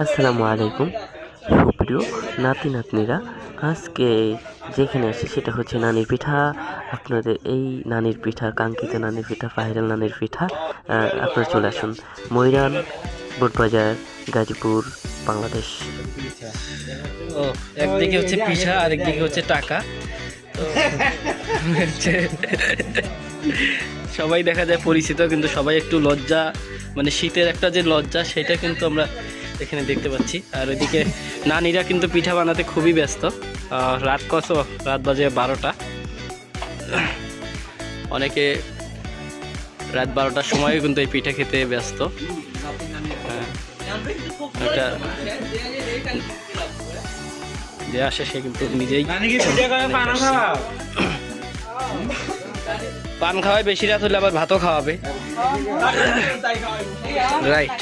আসসালামু আলাইকুম সুপ্রিয় নাতি নাতনিরা, আজকে যেখানে আসছে সেটা হচ্ছে নানির পিঠা। আপনাদের এই নানির পিঠা, কাঙ্ক্ষিত নানির পিঠা, ভাইরাল নানির পিঠা। আপনারা চলে আসুন ময়রান, বোটবাজার, গাজীপুর, বাংলাদেশ। ও একদিকে হচ্ছে পিঠা আর একদিকে হচ্ছে টাকা। তো সবাই দেখা যায় পরিচিত, কিন্তু সবাই একটু লজ্জা, মানে শীতের একটা যে লজ্জা সেটা কিন্তু আমরা এখানে দেখতে পাচ্ছি। আর ওইদিকে নানিরা কিন্তু পিঠা বানাতে খুবই ব্যস্ত। রাত রাত বাজে 12টা। অনেকে রাত 12টার সময়ও কিন্তু এই পিঠা খেতে ব্যস্ত। এটা যে আসে সে কিন্তু নিজেই পান খাওয়ায়, বেশি রাত হলে আবার ভাতও খাওয়াবে, রাইট।